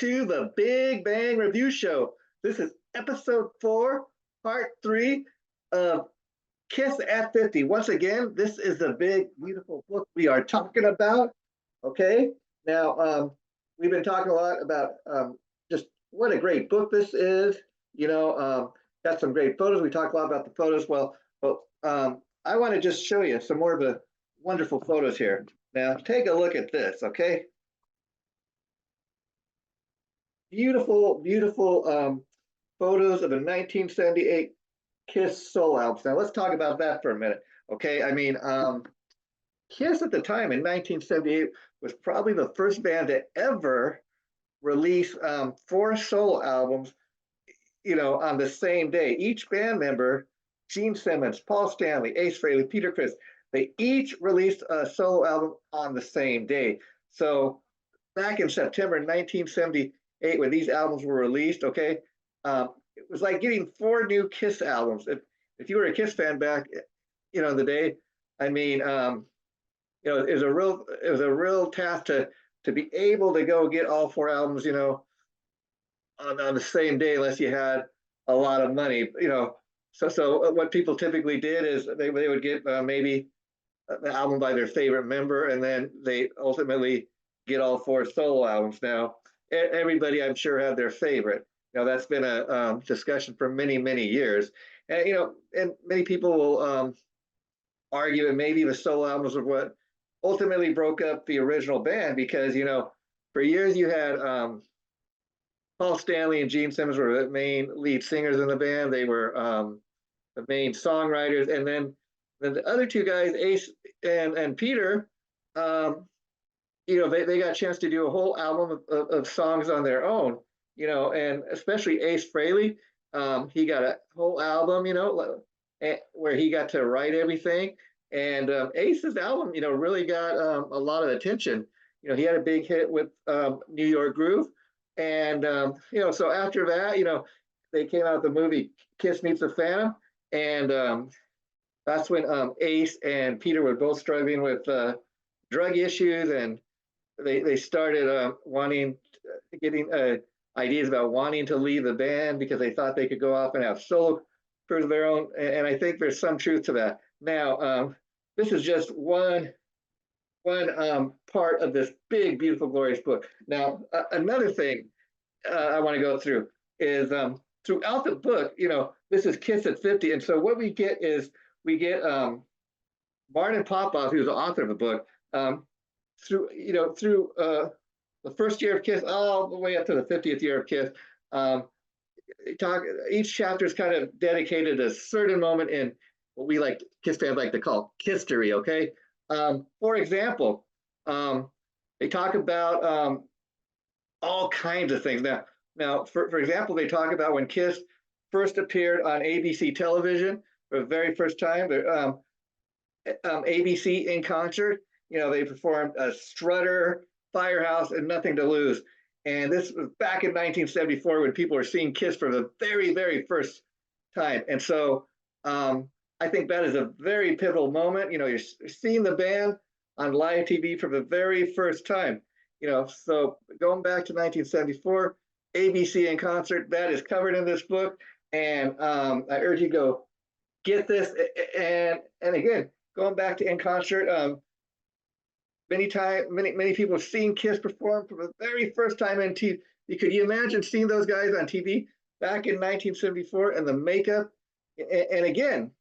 to the Big Bang Review Show. This is episode 4, part 3 of Kiss at 50. Once again, this is the big, beautiful book we are talking about. Okay, now we've been talking a lot about just what a great book this is. Got some great photos. We talked a lot about the photos. Well, I want to just show you some more of the wonderful photos here. Now, take a look at this, okay? Beautiful, beautiful photos of a 1978 Kiss solo album. Now, let's talk about that for a minute, okay? I mean, Kiss at the time in 1978 was probably the first band to ever release 4 solo albums, on the same day. Each band member, Gene Simmons, Paul Stanley, Ace Frehley, Peter Criss, they each released a solo album on the same day. So back in September 1978, when these albums were released, okay, it was like getting 4 new Kiss albums. If you were a Kiss fan back, in the day, I mean, it was a real task to be able to go get all 4 albums, on the same day, unless you had a lot of money, So what people typically did is they would get maybe the album by their favorite member, and then they ultimately get all 4 solo albums. Now, everybody, I'm sure, had their favorite. That's been a discussion for many, many years. And, and many people will argue that maybe the solo albums are what ultimately broke up the original band because, for years you had Paul Stanley and Gene Simmons were the main lead singers in the band. They were the main songwriters. And then the other 2 guys, Ace and Peter, they got a chance to do a whole album of songs on their own, and especially Ace Frehley. He got a whole album, where he got to write everything. And Ace's album, really got a lot of attention. He had a big hit with New York Groove. And, so after that, they came out with the movie Kiss Meets the Phantom. And that's when Ace and Peter were both struggling with drug issues. And they started getting ideas about wanting to leave the band because they thought they could go off and have solo careers of their own. And I think there's some truth to that. Now, this is just one part of this big, beautiful, glorious book. Now, another thing I want to go through is throughout the book, this is Kiss at 50. And so what we get is Martin Popoff, who's the author of the book, through the first year of Kiss all the way up to the 50th year of Kiss. Each chapter is kind of dedicated to a certain moment in what we Kiss fans like to call history, okay? For example, they talk about all kinds of things. Now, for example, they talk about when Kiss first appeared on ABC television for the very first time. ABC in concert, they performed a Strutter, Firehouse, and Nothing to Lose. And this was back in 1974 when people were seeing Kiss for the very, very first time. And so I think that is a very pivotal moment. You're seeing the band on live TV for the very first time. So going back to 1974, ABC in concert, that is covered in this book. And I urge you to go get this. And again, going back to in concert, many people have seen Kiss perform for the very first time on TV. Could you imagine seeing those guys on TV back in 1974 and the makeup? And again,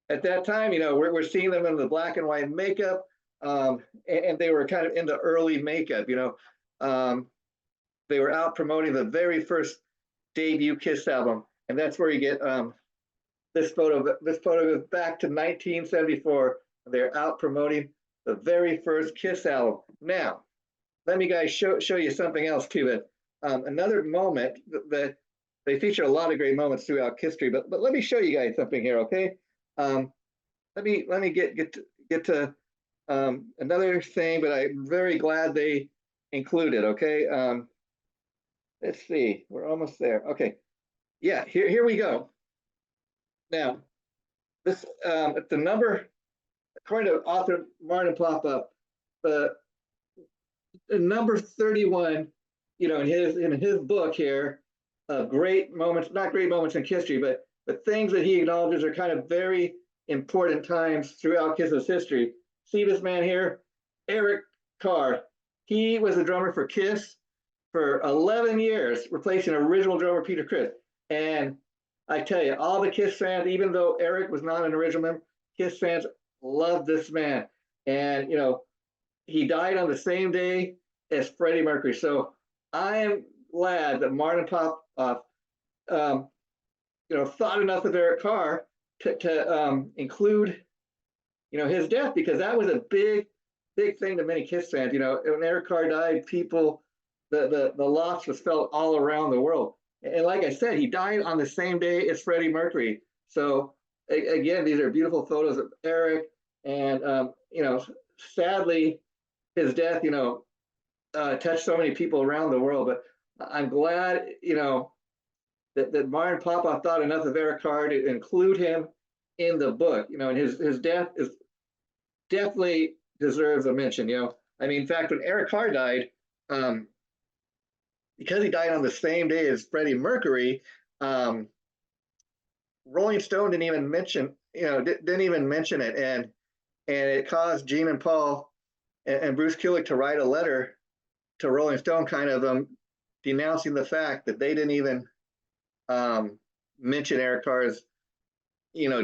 at that time, we're seeing them in the black and white makeup, and they were kind of into early makeup. They were out promoting the very first debut Kiss album, and that's where you get this photo. This photo goes back to 1974. They're out promoting the very first Kiss album. Now, let me guys show you something else too. That another moment that they feature a lot of great moments throughout history. But let me show you guys something here, okay? Let me get to another thing, but I'm very glad they included. Okay, let's see, we're almost there. Okay, yeah, here we go. Now, this the number, according to author Martin Popoff, the number 31 in his book here, great moments, not great moments in history, but things that he acknowledges are kind of very important times throughout Kiss's history. See this man here, Eric Carr. He was a drummer for Kiss for 11 years, replacing original drummer Peter Criss. And I tell you, all the Kiss fans, even though Eric was not an original member, Kiss fans loved this man. And he died on the same day as Freddie Mercury. So I am glad that Martin Popoff, thought enough of Eric Carr to include, his death, because that was a big thing to many Kiss fans. When Eric Carr died, the loss was felt all around the world. And like I said, he died on the same day as Freddie Mercury. So again, these are beautiful photos of Eric, and sadly, his death, touched so many people around the world. But I'm glad, that Martin Popoff thought enough of Eric Carr to include him in the book. And his death is definitely deserves a mention. In fact, when Eric Carr died, because he died on the same day as Freddie Mercury, Rolling Stone didn't even mention it, and it caused Gene and Paul and Bruce Kulick to write a letter to Rolling Stone, kind of denouncing the fact that they didn't even mention Eric Carr's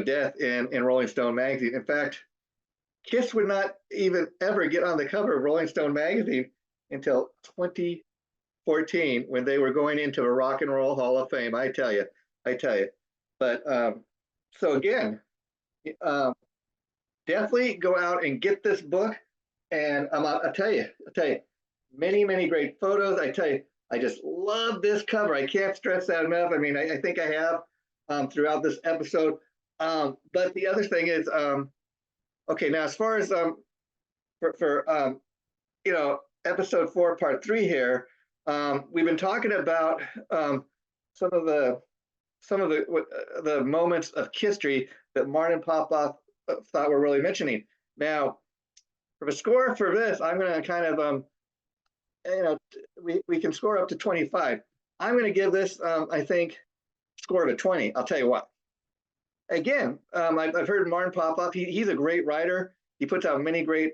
death in Rolling Stone magazine. In fact, Kiss would not even ever get on the cover of Rolling Stone magazine until 2014, when they were going into the Rock and Roll Hall of Fame. I tell you. But so again, definitely go out and get this book. And I'll tell you, many great photos. I tell you, I just love this cover. I can't stress that enough. I think I have throughout this episode. But the other thing is, okay, now as far as for episode 4, part 3 here, we've been talking about some of the moments of history that Martin Popoff thought were really mentioning. Now, for the score for this, I'm going to kind of we can score up to 25. I'm going to give this, I think, score of a 20. I'll tell you what. Again, I've heard Martin Popoff. He's a great writer. He puts out many great,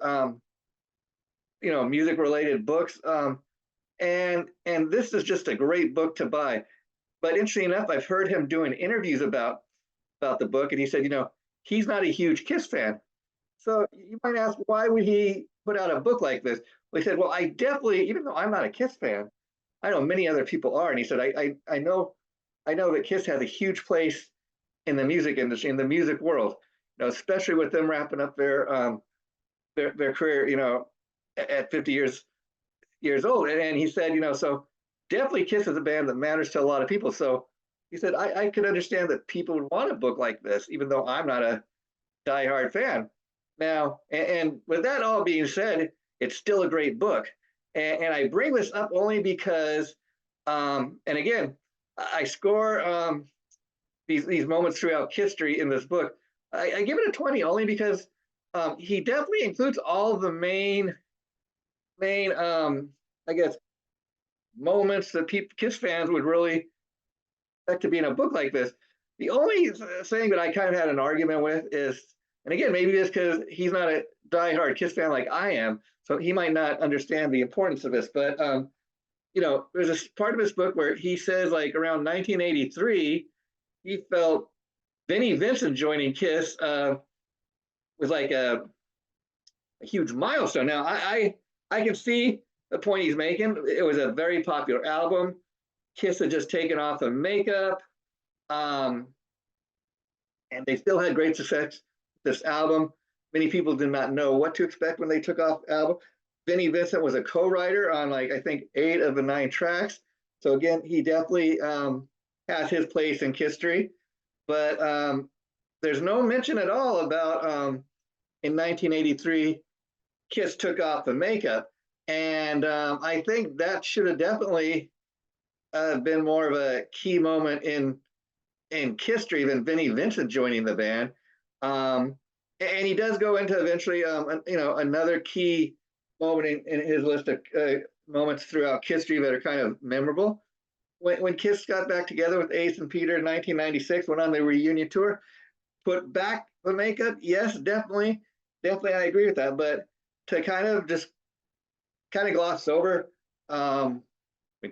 music-related books. And this is just a great book to buy. But interesting enough, I've heard him doing interviews about the book, and he said, he's not a huge Kiss fan. So you might ask, why would he put out a book like this? Well, he said, well, I definitely, even though I'm not a Kiss fan, I know many other people are. And he said, I know that Kiss has a huge place in the music industry, in the music world, especially with them wrapping up their career, at 50 years old. And he said, so definitely Kiss is a band that matters to a lot of people. So he said, I could understand that people would want a book like this, even though I'm not a diehard fan. Now, and with that all being said, it's still a great book. And I bring this up only because, and again, I score these moments throughout history in this book. I give it a 20 only because he definitely includes all the main I guess, moments that Kiss fans would really expect to be in a book like this. The only thing that I kind of had an argument with is, and again, maybe it's because he's not a diehard Kiss fan like I am, so he might not understand the importance of this. But there's a part of this book where he says, like around 1983, he felt Vinnie Vincent joining Kiss was like a huge milestone. Now, I can see the point he's making. It was a very popular album. Kiss had just taken off the makeup, and they still had great success with this album. Many people did not know what to expect when they took off the album. Vinnie Vincent was a co-writer on, like, I think 8 of the 9 tracks. So again, he definitely has his place in history. But there's no mention at all about in 1983, Kiss took off the makeup. And I think that should have definitely been more of a key moment in history than Vinnie Vincent joining the band. And he does go into eventually, another key moment in his list of moments throughout history that are kind of memorable. When Kiss got back together with Ace and Peter in 1996, went on the reunion tour, put back the makeup. Yes, definitely, definitely, I agree with that. But to kind of just kind of gloss over when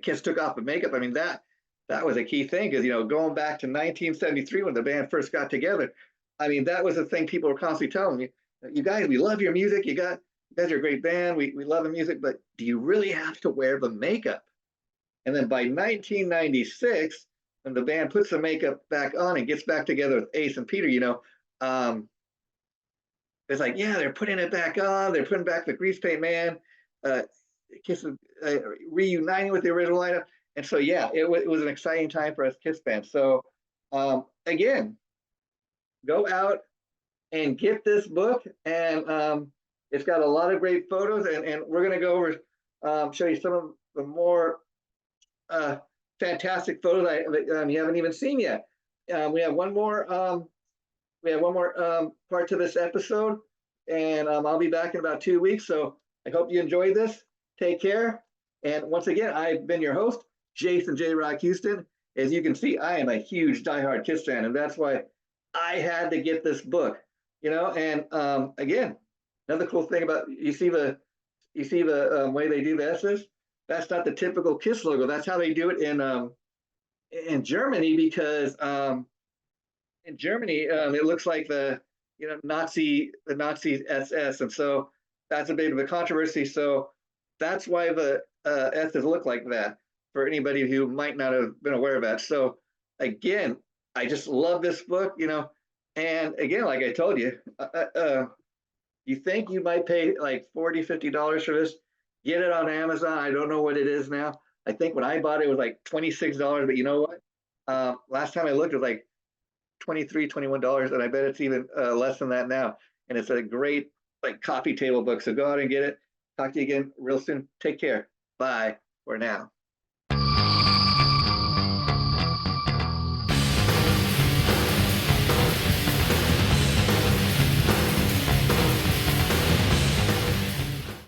Kiss took off the makeup, I mean that was a key thing because going back to 1973 when the band first got together, I mean that was the thing people were constantly telling me, you guys, we love your music, you guys are a great band, we love the music, but do you really have to wear the makeup? And then by 1996, when the band puts the makeup back on and gets back together with Ace and Peter, um, it's like, yeah, they're putting it back on. They're putting back the grease paint man. Uh, Kiss reuniting with the original lineup. And so, yeah, it was an exciting time for us Kiss fans. So, again, go out and get this book. And it's got a lot of great photos. And we're going to go over, show you some of the more fantastic photos that you haven't even seen yet. We have one more part to this episode, and I'll be back in about 2 weeks. So I hope you enjoyed this. Take care. And once again, I've been your host, Jason J. Rock Houston. As you can see, I am a huge diehard Kiss fan, and that's why I had to get this book. And again, another cool thing about you see the way they do the S's. That's not the typical Kiss logo. That's how they do it in Germany because in Germany it looks like the Nazi SS, and so that's a bit of a controversy. So that's why the S's look like that for anybody who might not have been aware of that. So again, I just love this book, and again, like I told you, you think you might pay like $40-$50 for this, get it on Amazon. I don't know what it is now. I think when I bought it, it was like $26, but you know what? Last time I looked, it was like $23, $21, and I bet it's even less than that now. And it's a great like coffee table book. So go out and get it. Talk to you again real soon. Take care. Bye for now.